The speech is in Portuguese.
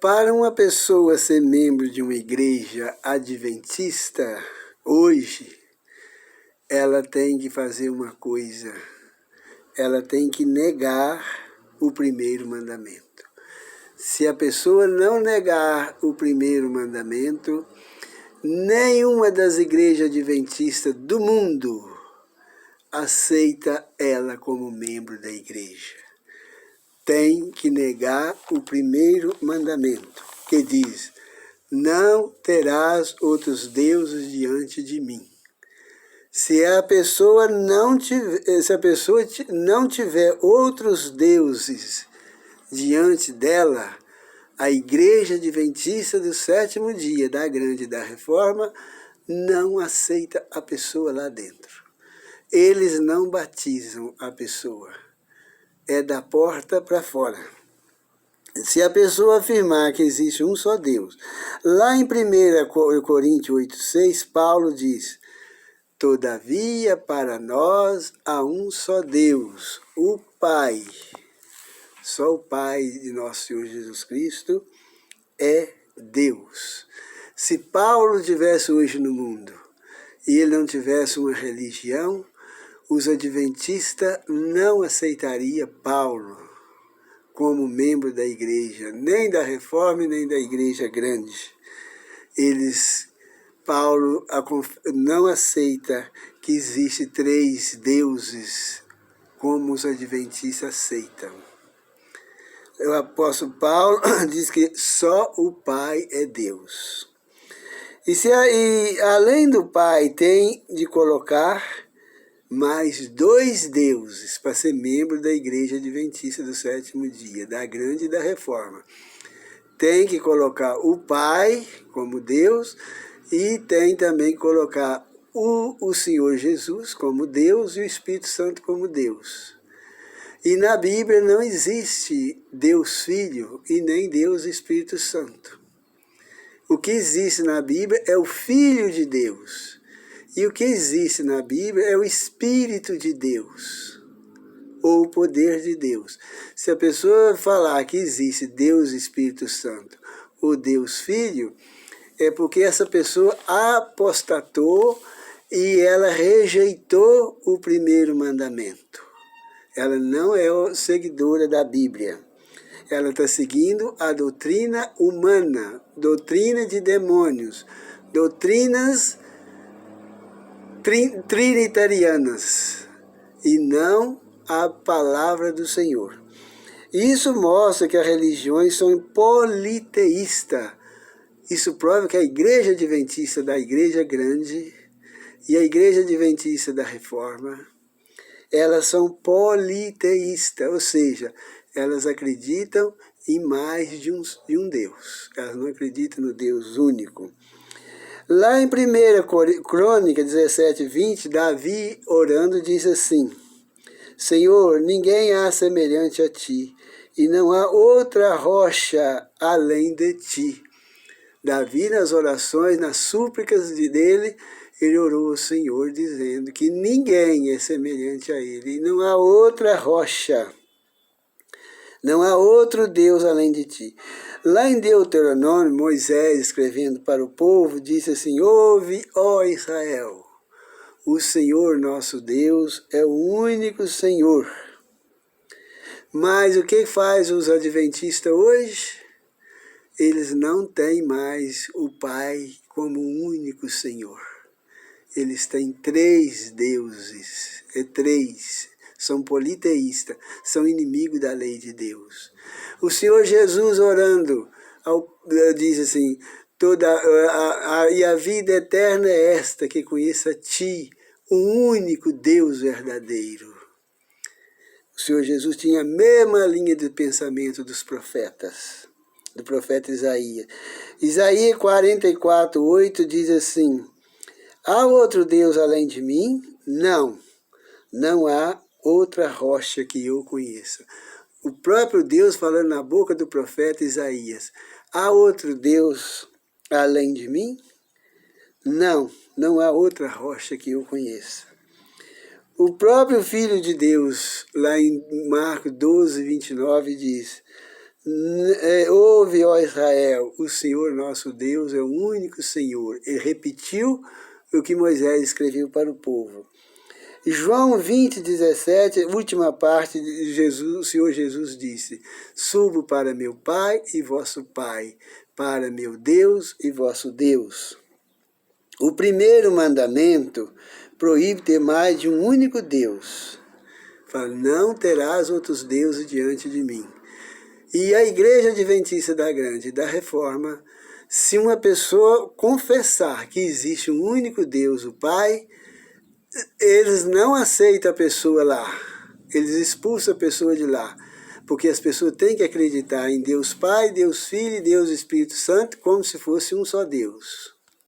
Para uma pessoa ser membro de uma igreja adventista, hoje, ela tem que fazer uma coisa. Ela tem que negar o primeiro mandamento. Se a pessoa não negar o primeiro mandamento, nenhuma das igrejas adventistas do mundo aceita ela como membro da igreja. Tem que negar o primeiro mandamento, que diz: não terás outros deuses diante de mim. Se a pessoa não tiver outros deuses diante dela, a Igreja Adventista do Sétimo Dia da Grande da Reforma não aceita a pessoa lá dentro. Eles não batizam a pessoa. É da porta para fora. Se a pessoa afirmar que existe um só Deus, lá em 1 Coríntios 8,6, Paulo diz: todavia para nós há um só Deus, o Pai. Só o Pai de nosso Senhor Jesus Cristo é Deus. Se Paulo estivesse hoje no mundo e ele não tivesse uma religião, os adventistas não aceitariam Paulo como membro da igreja, nem da Reforma, nem da Igreja Grande. Paulo não aceita que existe 3 deuses, como os adventistas aceitam. O apóstolo Paulo diz que só o Pai é Deus. E além do Pai, tem de colocar mais 2 deuses para ser membro da Igreja Adventista do Sétimo Dia, da Grande e da Reforma. Tem que colocar o Pai como Deus e tem também que colocar o Senhor Jesus como Deus e o Espírito Santo como Deus. E na Bíblia não existe Deus Filho e nem Deus Espírito Santo. O que existe na Bíblia é o Filho de Deus. E o que existe na Bíblia é o Espírito de Deus, ou o poder de Deus. Se a pessoa falar que existe Deus Espírito Santo ou Deus Filho, é porque essa pessoa apostatou e ela rejeitou o primeiro mandamento. Ela não é seguidora da Bíblia. Ela está seguindo a doutrina humana, doutrina de demônios, doutrinas trinitarianas, e não a palavra do Senhor. Isso mostra que as religiões são politeístas. Isso prova que a Igreja Adventista da Igreja Grande e a Igreja Adventista da Reforma, elas são politeístas, ou seja, elas acreditam em mais de um Deus. Elas não acreditam no Deus único. Lá em 1 Crônica 17:20, Davi orando diz assim: Senhor, ninguém há semelhante a ti, e não há outra rocha além de ti. Davi, nas orações, nas súplicas dele, ele orou ao Senhor dizendo que ninguém é semelhante a ele, e não há outra rocha, não há outro Deus além de ti. Lá em Deuteronômio, Moisés, escrevendo para o povo, disse assim: ouve, ó Israel, o Senhor nosso Deus é o único Senhor. Mas o que faz os adventistas hoje? Eles não têm mais o Pai como o único Senhor. Eles têm 3 deuses, 3. São politeístas, são inimigos da lei de Deus. O Senhor Jesus orando, diz assim: e a vida eterna é esta, que conheça a ti, o único Deus verdadeiro. O Senhor Jesus tinha a mesma linha de pensamento dos profetas, do profeta Isaías. Isaías 44:8 diz assim: há outro Deus além de mim? Não há outra rocha que eu conheça. O próprio Deus falando na boca do profeta Isaías: há outro Deus além de mim? Não há outra rocha que eu conheça. O próprio Filho de Deus, lá em Marcos 12:29, diz: Ouve, ó Israel, o Senhor nosso Deus é o único Senhor. Ele repetiu o que Moisés escreveu para o povo. João 20, 17, última parte, o Senhor Jesus disse: subo para meu Pai e vosso Pai, para meu Deus e vosso Deus. O primeiro mandamento proíbe ter mais de um único Deus. Fala, não terás outros deuses diante de mim. E a Igreja Adventista da Grande da Reforma, se uma pessoa confessar que existe um único Deus, o Pai, eles não aceitam a pessoa lá. Eles expulsam a pessoa de lá. Porque as pessoas têm que acreditar em Deus Pai, Deus Filho e Deus Espírito Santo como se fosse um só Deus.